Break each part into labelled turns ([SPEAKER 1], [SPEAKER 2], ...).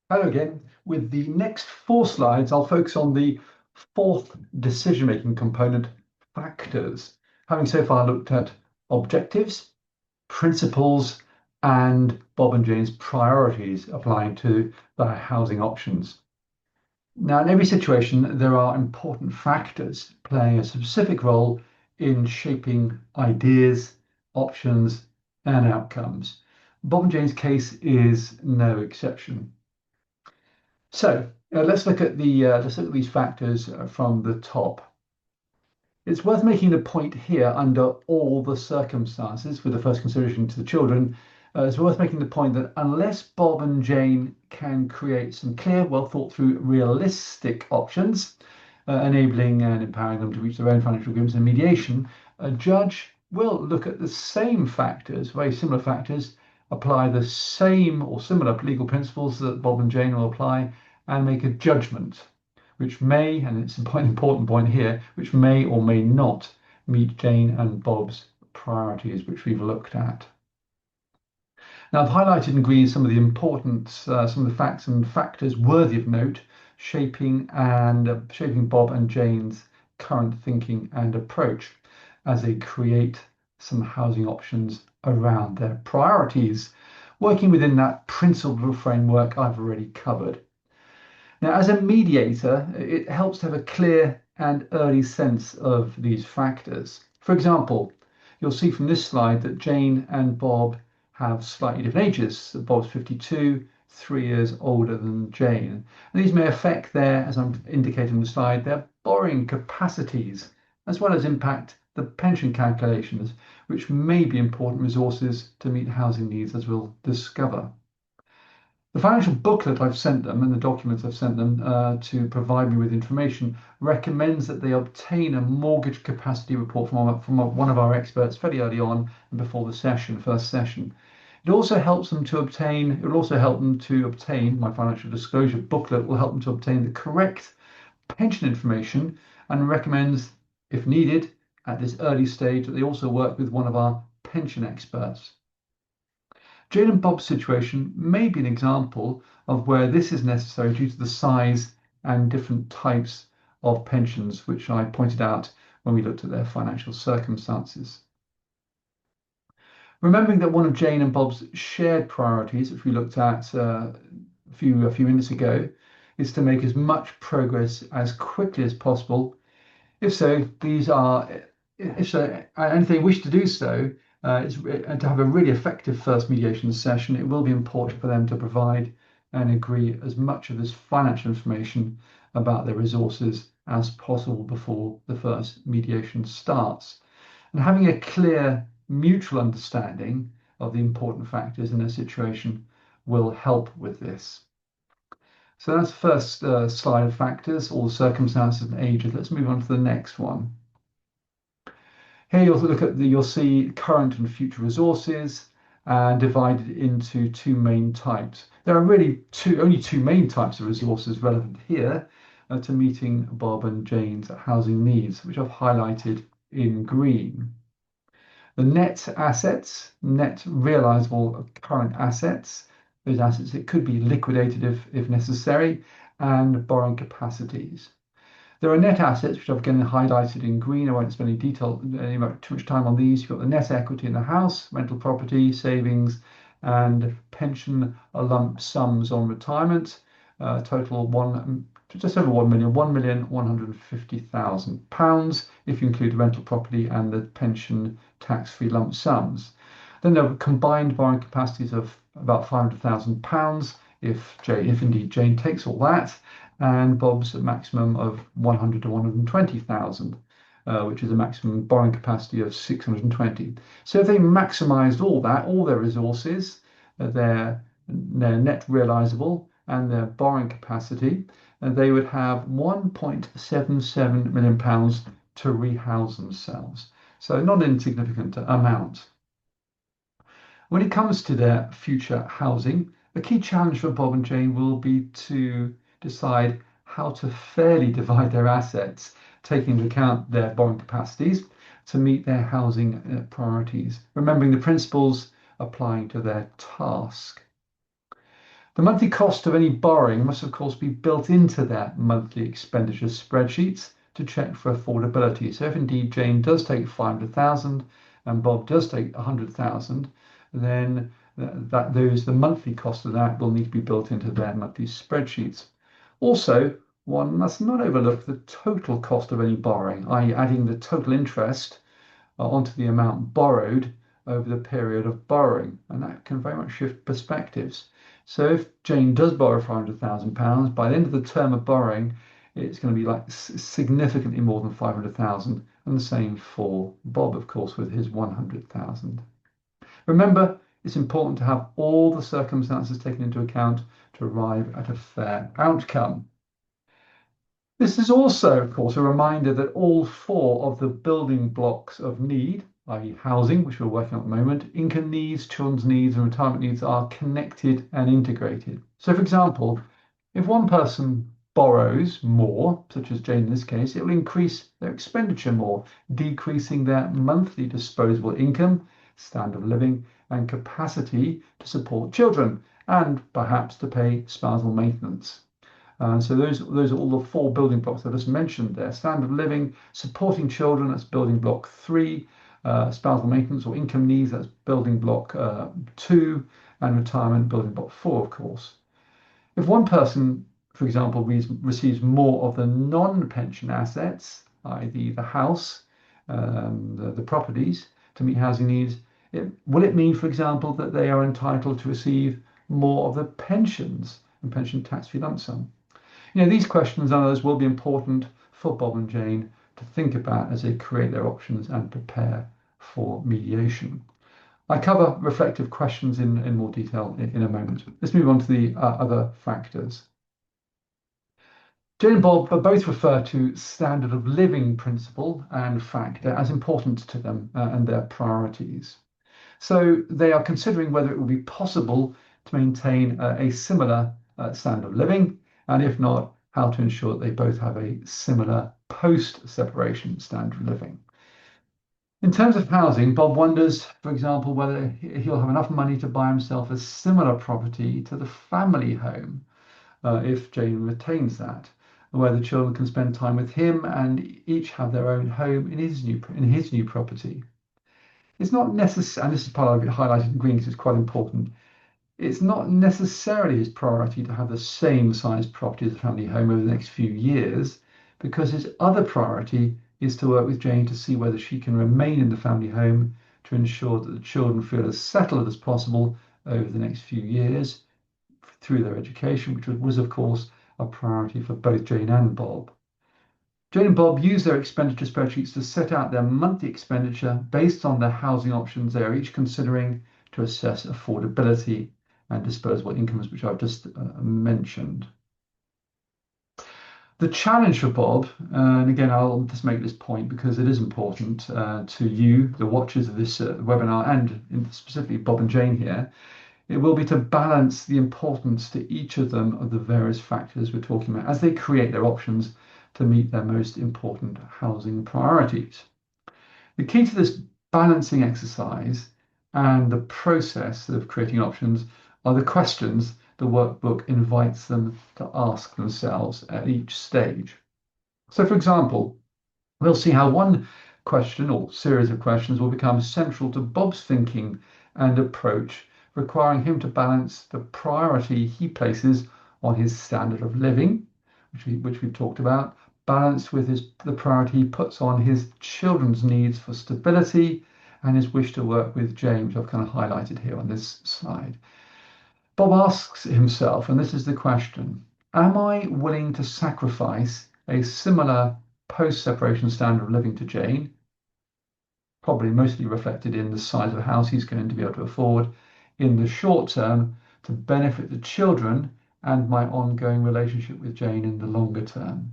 [SPEAKER 1] Hello again. With the next 4 slides, I'll focus on the fourth decision-making component, factors, having so far looked at objectives, principles, and Bob and Jane's priorities applying to their housing options. Now, in every situation, there are important factors playing a specific role in shaping ideas, options, and outcomes. Bob and Jane's case is no exception. So let's look at these factors from the top. It's worth making the point here under all the circumstances, with the first consideration to the children. It's worth making the point that unless Bob and Jane can create some clear, well thought through, realistic options, enabling and empowering them to reach their own financial agreements and mediation, a judge will look at the same factors, very similar factors, apply the same or similar legal principles that Bob and Jane will apply, and make a judgment, which may, and it's an important point here, which may or may not meet Jane and Bob's priorities, which we've looked at. Now, I've highlighted in green some of the important, some of the facts and factors worthy of note, shaping Bob and Jane's current thinking and approach as they create some housing options around their priorities, working within that principle framework I've already covered. Now, as a mediator, it helps to have a clear and early sense of these factors. For example, you'll see from this slide that Jane and Bob have slightly different ages. Bob's 52, 3 years older than Jane. And these may affect their, as I'm indicating on the slide, their borrowing capacities, as well as impact the pension calculations, which may be important resources to meet housing needs, as we'll discover. The financial booklet I've sent them and the documents I've sent them to provide me with information recommends that they obtain a mortgage capacity report from one of our experts fairly early on and before the first session. It also helps them to obtain, it will also help them to obtain, my financial disclosure booklet will help them to obtain the correct pension information, and recommends, if needed, at this early stage, that they also work with one of our pension experts. Jane and Bob's situation may be an example of where this is necessary due to the size and different types of pensions, which I pointed out when we looked at their financial circumstances. Remembering that one of Jane and Bob's shared priorities, which we looked at a few minutes ago, is to make as much progress as quickly as possible. If so, and if they wish to do so, and to have a really effective first mediation session, it will be important for them to provide and agree as much of this financial information about their resources as possible before the first mediation starts. And having a clear mutual understanding of the important factors in a situation will help with this. So that's the first slide of factors, all the circumstances and ages. Let's move on to the next one. Here you'll see current and future resources divided into two main types. There are really only two main types of resources relevant here to meeting Bob and Jane's housing needs, which I've highlighted in green. The net assets, net realizable current assets, those assets that could be liquidated if necessary, and borrowing capacities. There are net assets, which I've again highlighted in green. I won't spend too much time on these. You've got the net equity in the house, rental property, savings, and pension lump sums on retirement. Total just over 1 million, £1,150,000 if you include the rental property and the pension tax-free lump sums. Then there are combined borrowing capacities of about £500,000 if indeed Jane takes all that, and Bob's maximum of 100 to 120,000, which is a maximum borrowing capacity of 620. So if they maximised all that, all their resources, their net realisable and their borrowing capacity, they would have £1.77 million to rehouse themselves. So not an insignificant amount. When it comes to their future housing, the key challenge for Bob and Jane will be to decide how to fairly divide their assets, taking into account their borrowing capacities to meet their housing priorities, remembering the principles applying to their task. The monthly cost of any borrowing must, of course, be built into their monthly expenditure spreadsheets to check for affordability. So if indeed Jane does take 500,000 and Bob does take 100,000, then the monthly cost of that will need to be built into their monthly spreadsheets. Also, one must not overlook the total cost of any borrowing, i.e. adding the total interest onto the amount borrowed over the period of borrowing, and that can very much shift perspectives. So if Jane does borrow £500,000, by the end of the term of borrowing, it's going to be like significantly more than 500,000, and the same for Bob, of course, with his 100,000. Remember, it's important to have all the circumstances taken into account to arrive at a fair outcome. This is also, of course, a reminder that all four of the building blocks of need, i.e. housing, which we're working on at the moment, income needs, children's needs, and retirement needs are connected and integrated. So, for example, if one person borrows more, such as Jane in this case, it will increase their expenditure more, decreasing their monthly disposable income, standard of living, and capacity to support children, and perhaps to pay spousal maintenance. So those are all the four building blocks I just mentioned there. Standard of living, supporting children, that's building block 3. Spousal maintenance or income needs, that's building block 2. And retirement, building block 4, of course. If one person, for example, receives more of the non-pension assets, i.e. the house, the properties, to meet housing needs, will it mean, for example, that they are entitled to receive more of the pensions and pension tax-free lump sum? These questions and others will be important for Bob and Jane to think about as they create their options and prepare for mediation. I cover reflective questions in more detail in a moment. Let's move on to the other factors. Jane and Bob both refer to standard of living principle and factor as important to them and their priorities. So they are considering whether it will be possible to maintain a similar standard of living, and if not, how to ensure that they both have a similar post-separation standard of living. In terms of housing, Bob wonders, for example, whether he'll have enough money to buy himself a similar property to the family home if Jane retains that, where the children can spend time with him and each have their own home in his new property. It's not necessary, and this is part of it highlighted in green because it's quite important. It's not necessarily his priority to have the same size property as the family home over the next few years, because his other priority is to work with Jane to see whether she can remain in the family home to ensure that the children feel as settled as possible over the next few years through their education, which was of course, a priority for both Jane and Bob. Jane and Bob use their expenditure spreadsheets to set out their monthly expenditure based on the housing options they are each considering to assess affordability and disposable incomes, which I've just mentioned. The challenge for Bob, and again, I'll just make this point because it is important to you, the watchers of this webinar, and specifically Bob and Jane here, it will be to balance the importance to each of them of the various factors we're talking about as they create their options to meet their most important housing priorities. The key to this balancing exercise and the process of creating options are the questions the workbook invites them to ask themselves at each stage. So, for example, we'll see how one question or series of questions will become central to Bob's thinking and approach, requiring him to balance the priority he places on his standard of living, which we've talked about, balanced with the priority he puts on his children's needs for stability and his wish to work with Jane, which I've kind of highlighted here on this slide. Bob asks himself, and this is the question, am I willing to sacrifice a similar post-separation standard of living to Jane, probably mostly reflected in the size of a house he's going to be able to afford in the short term, to benefit the children and my ongoing relationship with Jane in the longer term?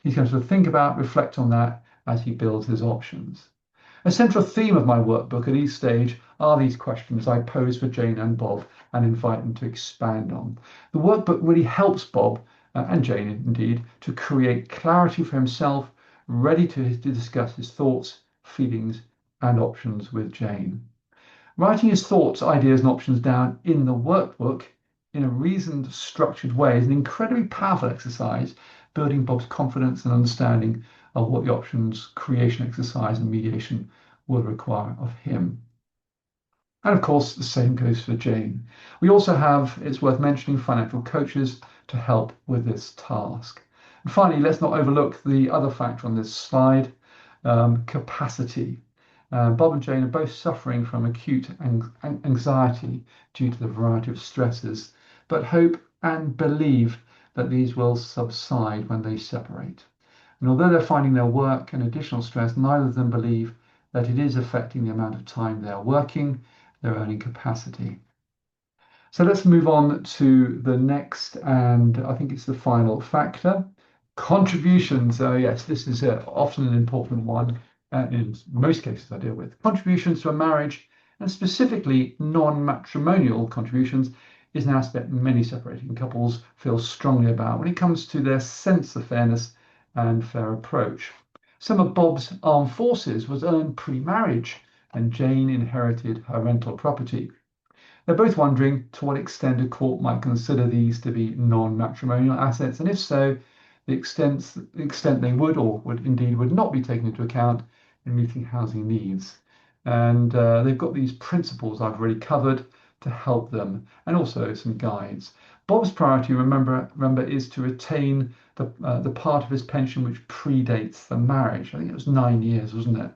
[SPEAKER 1] He's going to think about, reflect on that as he builds his options. A central theme of my workbook at each stage are these questions I pose for Jane and Bob and invite them to expand on. The workbook really helps Bob and Jane indeed to create clarity for himself, ready to discuss his thoughts, feelings and options with Jane. Writing his thoughts, ideas and options down in the workbook in a reasoned, structured way is an incredibly powerful exercise, building Bob's confidence and understanding of what the options creation exercise and mediation will require of him. And of course, the same goes for Jane. We also have, it's worth mentioning, financial coaches to help with this task. And finally, let's not overlook the other factor on this slide, capacity. Bob and Jane are both suffering from acute anxiety due to the variety of stresses, but hope and believe that these will subside when they separate. And although they're finding their work an additional stress, neither of them believe that it is affecting the amount of time they are working, their earning capacity. So let's move on to the next, and I think it's the final factor, contributions. Yes, this is often an important one in most cases I deal with. Contributions to a marriage, and specifically non-matrimonial contributions, is an aspect many separating couples feel strongly about when it comes to their sense of fairness and fair approach. Some of Bob's armed forces was earned pre-marriage, and Jane inherited her rental property. They're both wondering to what extent a court might consider these to be non-matrimonial assets, and if so, the extent they would or would not be taken into account in meeting housing needs. And they've got these principles I've already covered to help them, and also some guides. Bob's priority, remember, is to retain the part of his pension which predates the marriage. I think it was 9 years, wasn't it?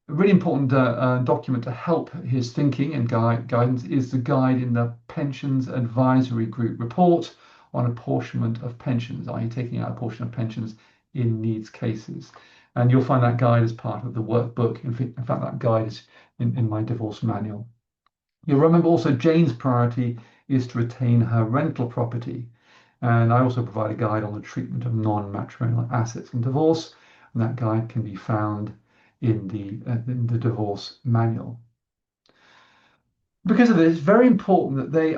[SPEAKER 1] A really important document to help his thinking and guidance is the guide in the Pensions Advisory Group report on apportionment of pensions, i.e. taking out a portion of pensions in needs cases. And you'll find that guide as part of the workbook. In fact, that guide is in my divorce manual. You'll remember also Jane's priority is to retain her rental property. And I also provide a guide on the treatment of non-matrimonial assets in divorce, and that guide can be found in the divorce manual. Because of this, it's very important that they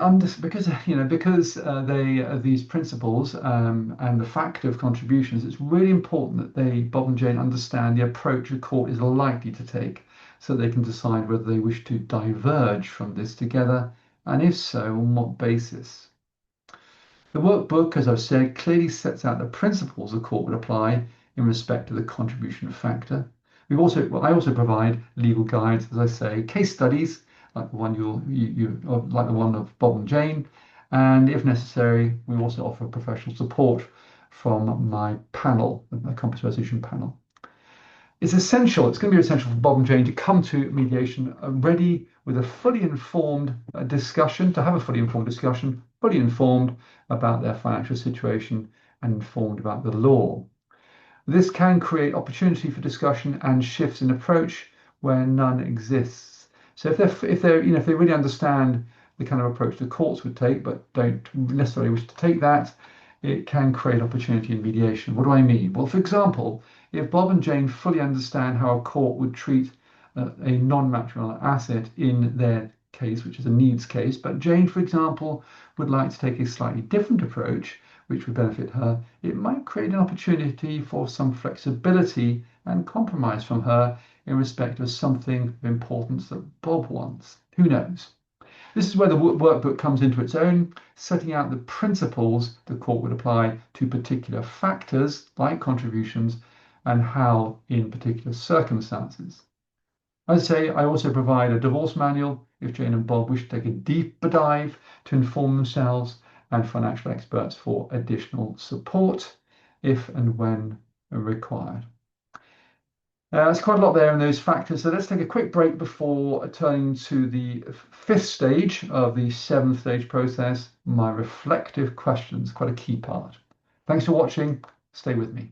[SPEAKER 1] these principles and the factor of contributions. It's really important that Bob and Jane understand the approach a court is likely to take, so they can decide whether they wish to diverge from this together, and if so, on what basis. The workbook, as I've said, clearly sets out the principles the court would apply in respect to the contribution factor. I also provide legal guides, as I say, case studies like the one like the one of Bob and Jane, and if necessary, we also offer professional support from my panel, the conflict resolution panel. It's going to be essential for Bob and Jane to come to mediation ready with a fully informed discussion, fully informed about their financial situation and informed about the law. This can create opportunity for discussion and shifts in approach where none exists. So if they really understand the kind of approach the courts would take, but don't necessarily wish to take that, it can create opportunity in mediation. What do I mean? Well, for example, if Bob and Jane fully understand how a court would treat a non-matrimonial asset in their case, which is a needs case, but Jane, for example, would like to take a slightly different approach, which would benefit her, it might create an opportunity for some flexibility and compromise from her in respect of something of importance that Bob wants. Who knows? This is where the workbook comes into its own, setting out the principles the court would apply to particular factors like contributions and how in particular circumstances. As I say, I also provide a divorce manual if Jane and Bob wish to take a deeper dive to inform themselves, and financial experts for additional support if and when required. There's quite a lot there in those factors, so let's take a quick break before turning to the 5th stage of the 7th stage process, my reflective questions, quite a key part. Thanks for watching. Stay with me.